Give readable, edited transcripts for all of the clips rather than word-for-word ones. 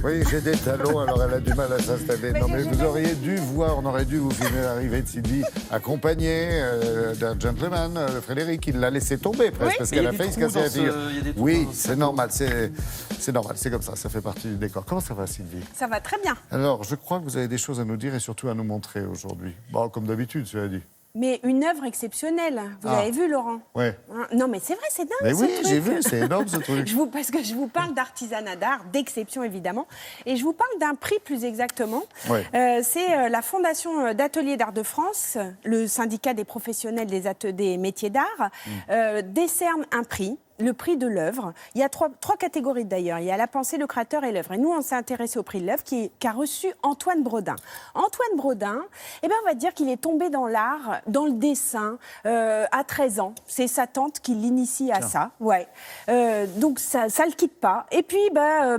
Oui, j'ai des talons, alors elle a du mal à s'installer. Non, mais vous auriez dû voir, on aurait dû vous filmer l'arrivée de Sylvie, accompagnée d'un gentleman, Frédéric, il l'a laissé tomber presque, parce qu'elle a failli se casser la figure. Oui, c'est normal, c'est normal, c'est comme ça fait partie du décor. Comment ça va, Sylvie? Ça va très bien. Alors, je crois que vous avez des choses à nous dire et surtout à nous montrer aujourd'hui. Bon, comme d'habitude, cela dit. Mais une œuvre exceptionnelle. Vous avez vu, Laurent? Ouais. Non, mais c'est vrai, c'est dingue, Mais ce oui, truc. j'ai vu, c'est énorme, ce truc. Parce que je vous parle d'artisanat d'art, d'exception, évidemment. Et je vous parle d'un prix, plus exactement. Ouais. C'est la Fondation d'Ateliers d'Art de France, le syndicat des professionnels des métiers d'art, décerne un prix. Le prix de l'œuvre. Il y a trois catégories d'ailleurs. Il y a la pensée, le créateur et l'œuvre. Et nous, on s'est intéressé au prix de l'œuvre qu'a reçu Antoine Bredin. Antoine Bredin, on va dire qu'il est tombé dans l'art, dans le dessin, à 13 ans. C'est sa tante qui l'initie à ça. Ouais. Donc ça le quitte pas. Et puis,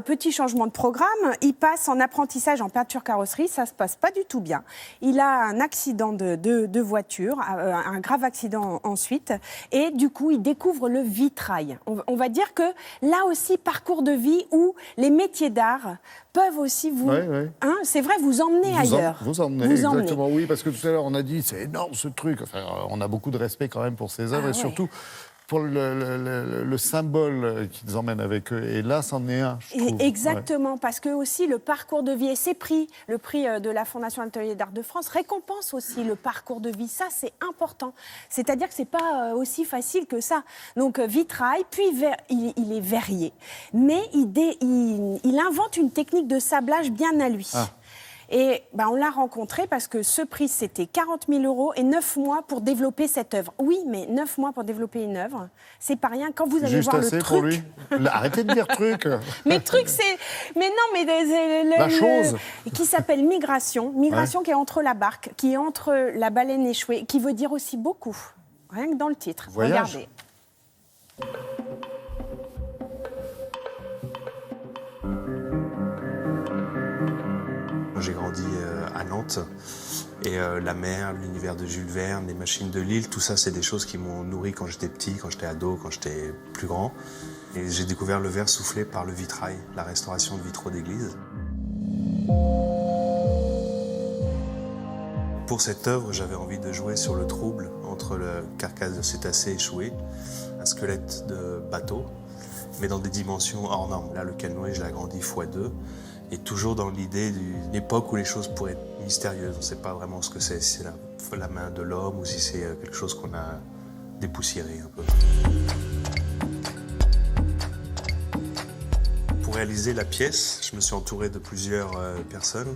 petit changement de programme, il passe en apprentissage en peinture carrosserie. Ça se passe pas du tout bien. Il a un accident de voiture, un grave accident ensuite. Et du coup, il découvre le vitrail. On va dire que là aussi, parcours de vie où les métiers d'art peuvent aussi vous... Hein, c'est vrai, vous emmener ailleurs. Vous emmenez, exactement, oui, parce que tout à l'heure, on a dit, c'est énorme ce truc. Enfin, on a beaucoup de respect quand même pour ces œuvres et surtout pour le symbole qu'ils emmènent avec eux. Et là, c'en est un, je trouve. Exactement, parce que aussi le parcours de vie et ces prix, le prix de la Fondation Ateliers d'Art de France récompense aussi le parcours de vie. Ça, c'est important. C'est-à-dire que c'est pas aussi facile que ça. Donc, vitrail, puis il est verrier. Mais il invente une technique de sablage bien à lui. Et on l'a rencontré parce que ce prix, c'était 40 000 € et 9 mois pour développer cette œuvre. Oui, mais 9 mois pour développer une œuvre, c'est pas rien. Quand vous allez juste voir assez le pour truc... lui. Arrêtez de dire truc. Mais truc, c'est... Mais non, mais... La chose. Qui s'appelle Migration. Migration qui est entre la barque, qui est entre la baleine échouée, qui veut dire aussi beaucoup. Rien que dans le titre. Voyage. Regardez. J'ai grandi à Nantes et la mer, l'univers de Jules Verne, les machines de Lille, tout ça c'est des choses qui m'ont nourri quand j'étais petit, quand j'étais ado, quand j'étais plus grand. Et j'ai découvert le verre soufflé par le vitrail, la restauration de vitraux d'église. Pour cette œuvre, j'avais envie de jouer sur le trouble entre le carcasse de cétacé échoué, un squelette de bateau, mais dans des dimensions hors normes. Là, le canoë, je l'ai agrandi x2. Et toujours dans l'idée d'une époque où les choses pourraient être mystérieuses. On ne sait pas vraiment ce que c'est, si c'est la main de l'homme ou si c'est quelque chose qu'on a dépoussiéré un peu. Pour réaliser la pièce, je me suis entouré de plusieurs personnes.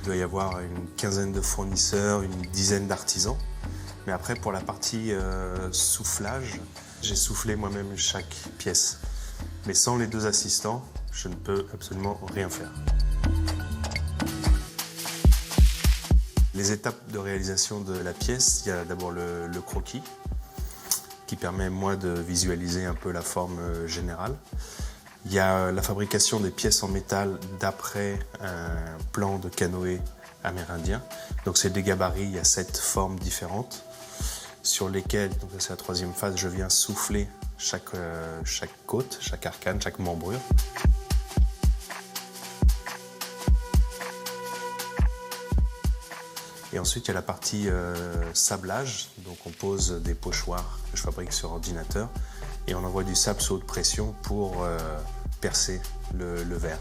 Il doit y avoir une quinzaine de fournisseurs, une dizaine d'artisans. Mais après, pour la partie soufflage, j'ai soufflé moi-même chaque pièce. Mais sans les deux assistants, je ne peux absolument rien faire. Les étapes de réalisation de la pièce, il y a d'abord le croquis, qui permet, moi, de visualiser un peu la forme générale. Il y a la fabrication des pièces en métal d'après un plan de canoë amérindien. Donc c'est des gabarits, il y a 7 formes différentes, sur lesquelles, donc c'est la troisième phase, je viens souffler chaque côte, chaque arcane, chaque membrure. Et ensuite, il y a la partie sablage. Donc, on pose des pochoirs que je fabrique sur ordinateur et on envoie du sable sous haute pression pour percer le verre.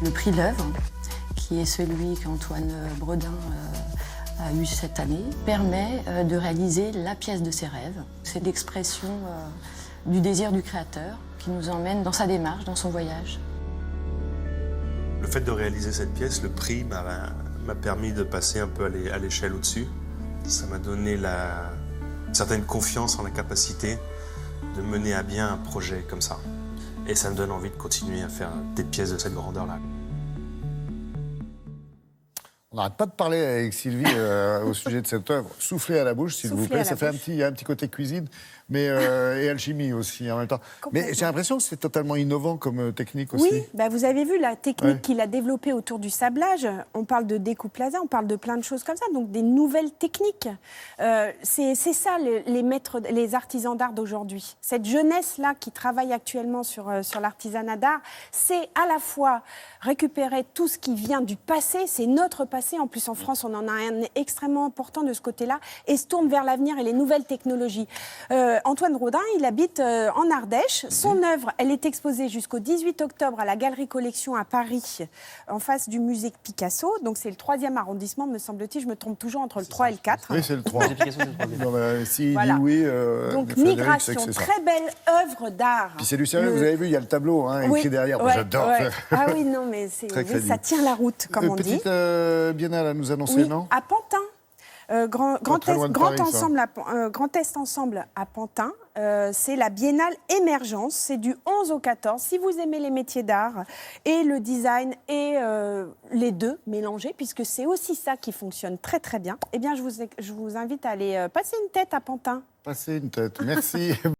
Le prix de l'œuvre, qui est celui qu'Antoine Bredin a eu cette année, permet de réaliser la pièce de ses rêves. C'est l'expression du désir du créateur qui nous emmène dans sa démarche, dans son voyage. Le fait de réaliser cette pièce, le prix m'a permis de passer un peu à l'échelle au-dessus. Ça m'a donné une certaine confiance en la capacité de mener à bien un projet comme ça. Et ça me donne envie de continuer à faire des pièces de cette grandeur-là. On n'arrête pas de parler avec Sylvie au sujet de cette œuvre. Soufflez à la bouche, s'il vous plaît. Ça fait un petit côté cuisine. mais, et alchimie aussi en même temps. Mais j'ai l'impression que c'est totalement innovant comme technique aussi. Oui, bah vous avez vu la technique qu'il a développée autour du sablage. On parle de découpe laser, on parle de plein de choses comme ça, donc des nouvelles techniques. C'est ça les maîtres, les artisans d'art d'aujourd'hui. Cette jeunesse-là qui travaille actuellement sur l'artisanat d'art, c'est à la fois récupérer tout ce qui vient du passé, c'est notre passé. En plus, en France, on en a un extrêmement important de ce côté-là, et se tourne vers l'avenir et les nouvelles technologies. Antoine Rodin, il habite en Ardèche. Son œuvre, elle est exposée jusqu'au 18 octobre à la Galerie Collection à Paris, en face du musée Picasso. Donc c'est le 3e arrondissement, me semble-t-il. Je me trompe toujours entre le 3 et le 4. Oui, c'est le 3. Si Voilà. il dit oui, Donc Frédéric, Migration, c'est ça. très belle œuvre d'art. Puis c'est du sérieux, vous avez vu, il y a le tableau écrit derrière. Moi, j'adore. Ah oui, non, mais ça tient la route, comme on dit. Petite biennale à nous annoncer, Oui, non? à Pantin. Grand Est Ensemble à Pantin, c'est la Biennale Émergence, c'est du 11 au 14. Si vous aimez les métiers d'art et le design et les deux mélangés, puisque c'est aussi ça qui fonctionne très très bien, eh bien je vous invite à aller passer une tête à Pantin. Passer une tête, merci.